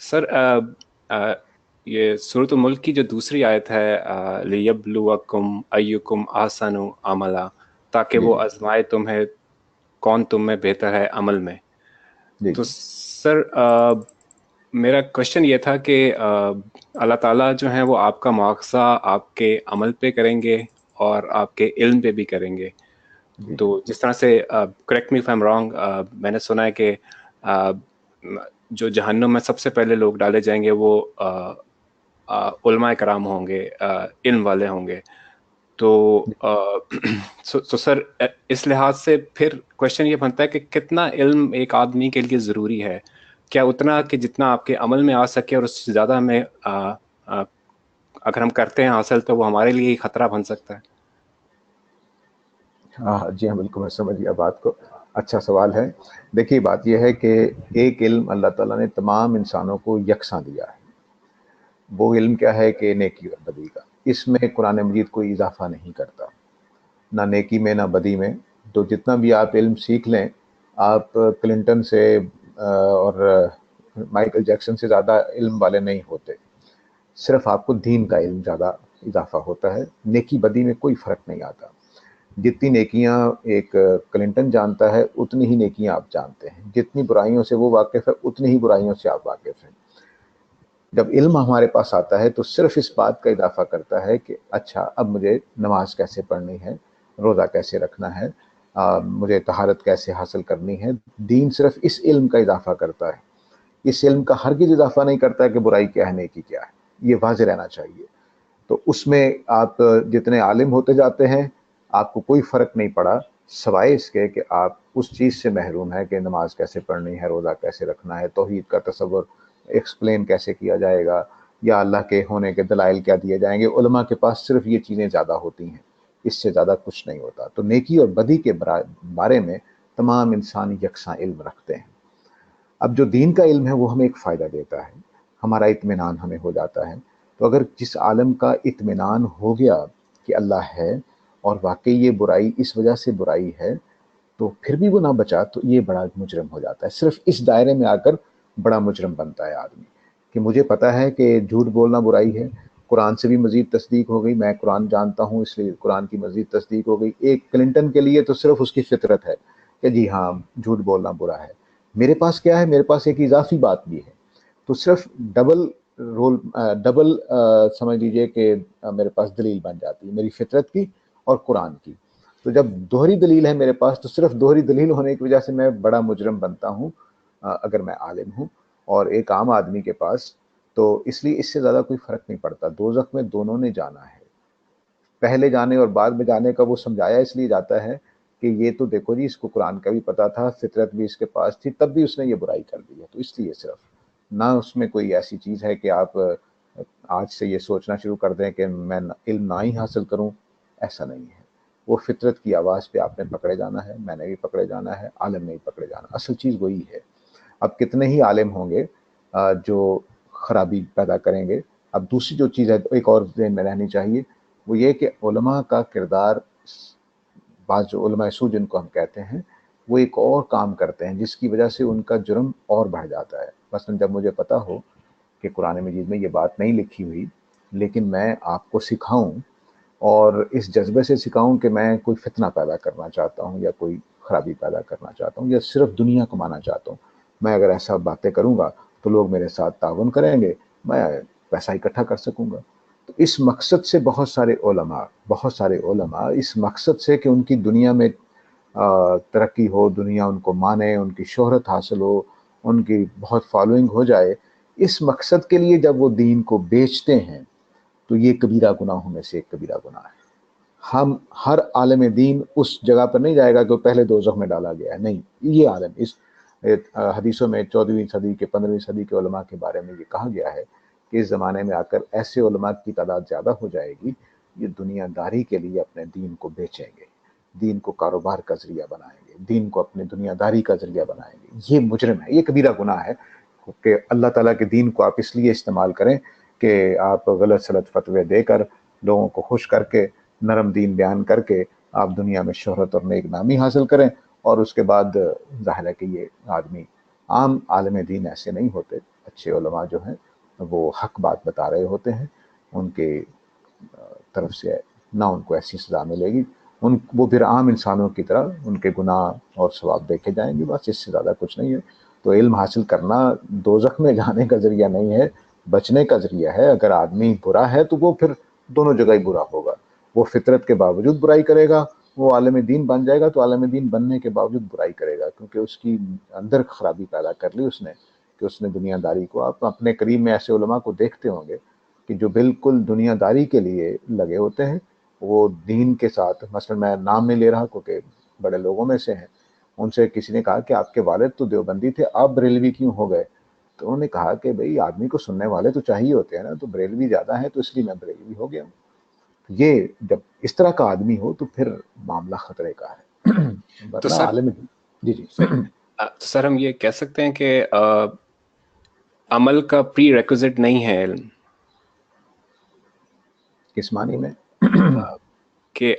سر یہ سورۃ الملک کی جو دوسری آیت ہے لیبلوکم ایکم احسن عملا، تاکہ جی وہ جی آزمائے تمہیں کون تم میں بہتر ہے عمل میں. جی تو جی سر میرا کوشچن یہ تھا کہ اللہ تعالیٰ جو ہیں وہ آپ کا مواخذہ آپ کے عمل پہ کریں گے اور آپ کے علم پہ بھی کریں گے. جی تو جس طرح سے correct me if I am wrong, میں نے سنا ہے کہ آ، جو جہنم میں سب سے پہلے لوگ ڈالے جائیں گے وہ علماء کرام ہوں گے، علم والے ہوں گے. تو تو سر اس لحاظ سے پھر کوشچن یہ بنتا ہے کہ کتنا علم ایک آدمی کے لیے ضروری ہے؟ کیا اتنا کہ جتنا آپ کے عمل میں آ سکے، اور اس سے زیادہ ہمیں اگر ہم کرتے ہیں حاصل تو وہ ہمارے لیے ہی خطرہ بن سکتا ہے؟ ہاں جی ہاں بالکل میں سمجھ گیا بات کو. اچھا سوال ہے. دیکھیے بات یہ ہے کہ ایک علم اللہ تعالیٰ نے تمام انسانوں کو یکساں دیا ہے. وہ علم کیا ہے کہ نیکی اور بدی کا. اس میں قرآن مجید کوئی اضافہ نہیں کرتا، نہ نیکی میں نہ بدی میں. تو جتنا بھی آپ علم سیکھ لیں، آپ کلنٹن سے اور مائیکل جیکسن سے زیادہ علم والے نہیں ہوتے. صرف آپ کو دین کا علم زیادہ اضافہ ہوتا ہے. نیکی بدی میں کوئی فرق نہیں آتا. جتنی نیکیاں ایک کلنٹن جانتا ہے اتنی ہی نیکیاں آپ جانتے ہیں. جتنی برائیوں سے وہ واقف ہے اتنی ہی برائیوں سے آپ واقف ہیں. جب علم ہمارے پاس آتا ہے تو صرف اس بات کا اضافہ کرتا ہے کہ اچھا اب مجھے نماز کیسے پڑھنی ہے، روزہ کیسے رکھنا ہے، مجھے طہارت کیسے حاصل کرنی ہے. دین صرف اس علم کا اضافہ کرتا ہے. اس علم کا ہرگز اضافہ نہیں کرتا ہے کہ برائی کیا ہے نیکی کیا ہے. یہ واضح رہنا چاہیے. تو اس میں آپ جتنے عالم ہوتے جاتے ہیں آپ کو کوئی فرق نہیں پڑا، سوائے اس کے کہ آپ اس چیز سے محروم ہیں کہ نماز کیسے پڑھنی ہے، روزہ کیسے رکھنا ہے، توحید کا تصور ایکسپلین کیسے کیا جائے گا، یا اللہ کے ہونے کے دلائل کیا دیے جائیں گے. علماء کے پاس صرف یہ چیزیں زیادہ ہوتی ہیں، اس سے زیادہ کچھ نہیں ہوتا. تو نیکی اور بدی کے بارے میں تمام انسان یکساں علم رکھتے ہیں. اب جو دین کا علم ہے وہ ہمیں ایک فائدہ دیتا ہے، ہمارا اطمینان ہمیں ہو جاتا ہے. تو اگر جس عالم کا اطمینان ہو گیا کہ اللہ ہے اور واقعی یہ برائی اس وجہ سے برائی ہے، تو پھر بھی وہ نہ بچا تو یہ بڑا مجرم ہو جاتا ہے. صرف اس دائرے میں آ کر بڑا مجرم بنتا ہے آدمی کہ مجھے پتا ہے کہ جھوٹ بولنا برائی ہے. قرآن سے بھی مزید تصدیق ہو گئی، میں قرآن جانتا ہوں اس لیے قرآن کی مزید تصدیق ہو گئی. ایک کلنٹن کے لیے تو صرف اس کی فطرت ہے کہ جی ہاں جھوٹ بولنا برا ہے. میرے پاس کیا ہے؟ میرے پاس ایک اضافی بات بھی ہے. تو صرف ڈبل سمجھ لیجئے کہ میرے پاس دلیل بن جاتی ہے، میری فطرت کی اور قرآن کی. تو جب دوہری دلیل ہے میرے پاس تو صرف دوہری دلیل ہونے کی وجہ سے میں بڑا مجرم بنتا ہوں اگر میں عالم ہوں اور ایک عام آدمی کے پاس. تو اس لیے اس سے زیادہ کوئی فرق نہیں پڑتا. دوزخ میں دونوں نے جانا ہے. پہلے جانے اور بعد میں جانے کا وہ سمجھایا اس لیے جاتا ہے کہ یہ تو دیکھو جی اس کو قرآن کا بھی پتا تھا، فطرت بھی اس کے پاس تھی، تب بھی اس نے یہ برائی کر دی ہے. تو اس لیے صرف نہ اس میں کوئی ایسی چیز ہے کہ آپ آج سے یہ سوچنا شروع کر دیں کہ میں علم نہ ہی حاصل کروں. ایسا نہیں ہے. وہ فطرت کی آواز پہ آپ نے پکڑے جانا ہے، میں نے بھی پکڑے جانا ہے، عالم نے بھی پکڑے جانا. اصل چیز وہی ہے. اب کتنے ہی عالم ہوں گے جو خرابی پیدا کریں گے. اب دوسری جو چیز ہے ایک اور ذہن میں رہنی چاہیے، وہ یہ کہ علماء کا کردار، بعض جو علماء سو جن کو ہم کہتے ہیں، وہ ایک اور کام کرتے ہیں جس کی وجہ سے ان کا جرم اور بڑھ جاتا ہے. مثلا جب مجھے پتا ہو کہ قرآن مجید میں یہ بات نہیں لکھی ہوئی لیکن میں آپ کو سکھاؤں اور اس جذبے سے سکھاؤں کہ میں کوئی فتنہ پیدا کرنا چاہتا ہوں یا کوئی خرابی پیدا کرنا چاہتا ہوں یا صرف دنیا کمانا چاہتا ہوں، میں اگر ایسا باتیں کروں گا تو لوگ میرے ساتھ تعاون کریں گے، میں پیسہ اکٹھا کر سکوں گا. تو اس مقصد سے بہت سارے علماء اس مقصد سے کہ ان کی دنیا میں ترقی ہو، دنیا ان کو مانے، ان کی شہرت حاصل ہو، ان کی بہت فالوئنگ ہو جائے، اس مقصد کے لیے جب وہ دین کو بیچتے ہیں تو یہ کبیرہ گناہوں میں سے ایک کبیرہ گناہ ہے. ہم ہر عالم دین اس جگہ پر نہیں جائے گا کہ وہ پہلے دوزخ میں ڈالا گیا ہے. نہیں، یہ عالم اس حدیثوں میں 14ویں صدی کے 15ویں صدی کے علماء کے بارے میں یہ کہا گیا ہے کہ اس زمانے میں آ کر ایسے علماء کی تعداد زیادہ ہو جائے گی، یہ دنیا داری کے لیے اپنے دین کو بیچیں گے، دین کو کاروبار کا ذریعہ بنائیں گے، دین کو اپنے دنیا داری کا ذریعہ بنائیں گے. یہ مجرم ہے، یہ کبیرہ گناہ ہے کہ اللہ تعالیٰ کے دین کو آپ اس لیے استعمال کریں کہ آپ غلط سلط فتوے دے کر لوگوں کو خوش کر کے نرم دین بیان کر کے آپ دنیا میں شہرت اور نیک نامی حاصل کریں. اور اس کے بعد ظاہر ہے کہ یہ آدمی عام عالم دین ایسے نہیں ہوتے. اچھے علماء جو ہیں وہ حق بات بتا رہے ہوتے ہیں، ان کے طرف سے نہ ان کو ایسی سزا ملے گی، وہ پھر عام انسانوں کی طرح ان کے گناہ اور ثواب دیکھے جائیں گے، بس اس سے زیادہ کچھ نہیں ہے۔ تو علم حاصل کرنا دوزخ میں جانے کا ذریعہ نہیں ہے، بچنے کا ذریعہ ہے۔ اگر آدمی برا ہے تو وہ پھر دونوں جگہ ہی برا ہوگا، وہ فطرت کے باوجود برائی کرے گا، وہ عالم دین بن جائے گا تو عالم دین بننے کے باوجود برائی کرے گا، کیونکہ اس کی اندر خرابی پیدا کر لی اس نے، کہ اس نے دنیا داری کو، آپ اپنے قریب میں ایسے علماء کو دیکھتے ہوں گے کہ جو بالکل دنیا داری کے لیے لگے ہوتے ہیں، وہ دین کے ساتھ، مثلا میں نام نہیں لے رہا کیونکہ بڑے لوگوں میں سے ہیں، ان سے کسی نے کہا کہ آپ کے والد تو دیوبندی تھے، آپ بریلوی کیوں ہو گئے؟ تو انہوں نے کہا کہ بھئی آدمی کو سننے والے تو چاہیے ہوتے ہیں نا، تو بریلوی زیادہ ہے تو اس لیے میں بریلوی ہو گیا ہوں۔ یہ جب اس طرح کا آدمی ہو تو پھر معاملہ خطرے کا ہے، تو ورنہ سر عالم جی جی صحیح، سر ہم یہ کہہ سکتے ہیں کہ عمل کا پری ریکوزٹ نہیں ہے علم، کس معنی میں؟ کہ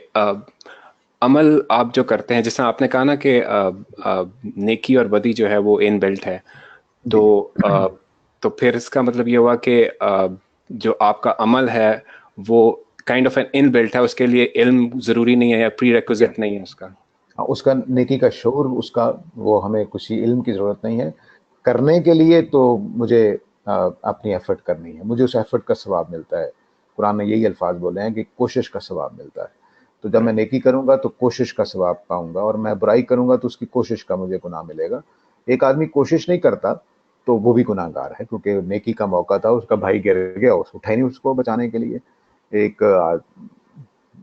عمل آپ جو کرتے ہیں، جس طرح آپ نے کہا نا کہ نیکی اور بدی جو ہے وہ ان بلٹ ہے، تو جی تو پھر اس کا مطلب یہ ہوا کہ جو آپ کا عمل ہے وہ kind of an inbuilt ہے، اس کے لیے علم ضروری نہیں ہے یا پری ریکوزٹ نہیں ہے اس کا۔ اس کا نیکی کا شعور، اس کا وہ ہمیں کسی علم کی ضرورت نہیں ہے کرنے کے لیے، تو مجھے اپنی ایفرٹ کرنی ہے، مجھے اس ایفرٹ کا ثواب ملتا ہے۔ قرآن نے یہی الفاظ بولے ہیں کہ کوشش کا ثواب ملتا ہے، تو جب میں نیکی کروں گا تو کوشش کا ثواب پاؤں گا، اور میں برائی کروں گا تو اس کی کوشش کا مجھے گناہ ملے گا۔ ایک آدمی کوشش نہیں کرتا تو وہ بھی گناہ گار ہے، کیونکہ نیکی کا موقع تھا، اس کا بھائی گر گیا، اس اٹھا ہی نہیں اس کو بچانے کے لیے۔ ایک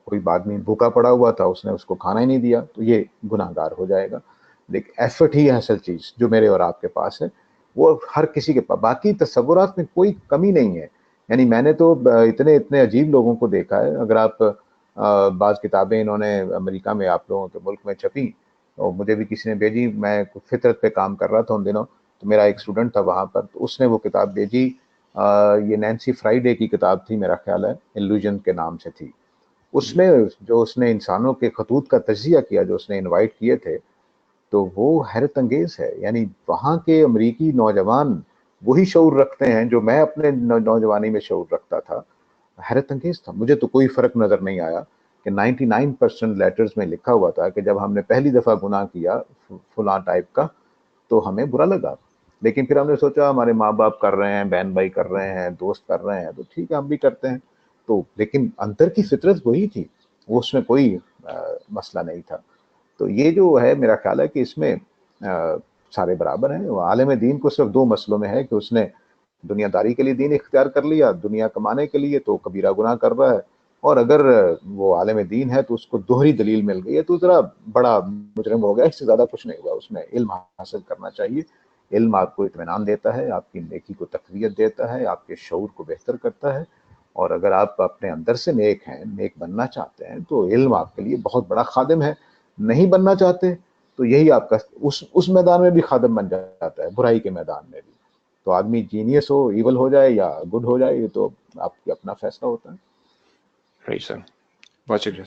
کوئی آدمی بھوکا پڑا ہوا تھا، اس نے اس کو کھانا ہی نہیں دیا، تو یہ گناہ گار ہو جائے گا۔ لیکن ایفرٹ ہی ہے اصل چیز جو میرے اور آپ کے پاس ہے، وہ ہر کسی کے پاس، باقی تصورات میں کوئی کمی نہیں ہے۔ یعنی میں نے تو اتنے عجیب لوگوں کو دیکھا ہے، اگر آپ بعض کتابیں انہوں نے امریکہ میں آپ لوگوں کے ملک میں چھپی، اور مجھے بھی کسی نے بھیجی، میں فطرت پہ کام کر رہا تھا ان دنوں، تو میرا ایک اسٹوڈنٹ تھا وہاں پر، تو اس نے وہ کتاب بھیجی، یہ نینسی فرائیڈے کی کتاب تھی میرا خیال ہے، ایلوژن کے نام سے تھی۔ اس میں جو اس نے انسانوں کے خطوط کا تجزیہ کیا، جو اس نے انوائٹ کیے تھے، تو وہ حیرت انگیز ہے۔ یعنی وہاں کے امریکی نوجوان وہی شعور رکھتے ہیں جو میں اپنے نوجوانی میں شعور رکھتا تھا۔ حیرت انگیز تھا، مجھے تو کوئی فرق نظر نہیں آیا کہ 99% لیٹرز میں لکھا ہوا تھا کہ جب ہم نے پہلی دفعہ گناہ کیا فلاں ٹائپ کا تو ہمیں برا لگا، لیکن پھر ہم نے سوچا ہمارے ماں باپ کر رہے ہیں، بہن بھائی کر رہے ہیں، دوست کر رہے ہیں، تو ٹھیک ہے ہم بھی کرتے ہیں۔ تو لیکن اندر کی فطرت وہی تھی، وہ اس میں کوئی مسئلہ نہیں تھا۔ تو یہ جو ہے میرا خیال ہے کہ اس میں سارے برابر ہیں۔ عالم دین کو صرف دو مسئلوں میں ہے کہ اس نے دنیا داری کے لیے دین اختیار کر لیا، دنیا کمانے کے لیے تو کبیرہ گناہ کر رہا ہے، اور اگر وہ عالم دین ہے تو اس کو دوہری دلیل مل گئی ہے تو ذرا بڑا مجرم ہو گیا، اس سے زیادہ کچھ نہیں ہوا۔ اس میں علم حاصل کرنا چاہیے، علم آپ کو اطمینان دیتا ہے، آپ کی نیکی کو تقویت دیتا ہے، آپ کے شعور کو بہتر کرتا ہے، اور اگر آپ اپنے اندر سے نیک ہیں، نیک بننا چاہتے ہیں، تو علم آپ کے لیے بہت بڑا خادم ہے۔ نہیں بننا چاہتے تو یہی آپ کا اس میدان میں بھی خادم بن جاتا ہے، برائی کے میدان میں بھی۔ تو آدمی جینیس ہو، ایول ہو جائے یا گڈ ہو جائے، یہ تو آپ کی اپنا فیصلہ ہوتا ہے۔ رائٹ سر، بہت شکریہ۔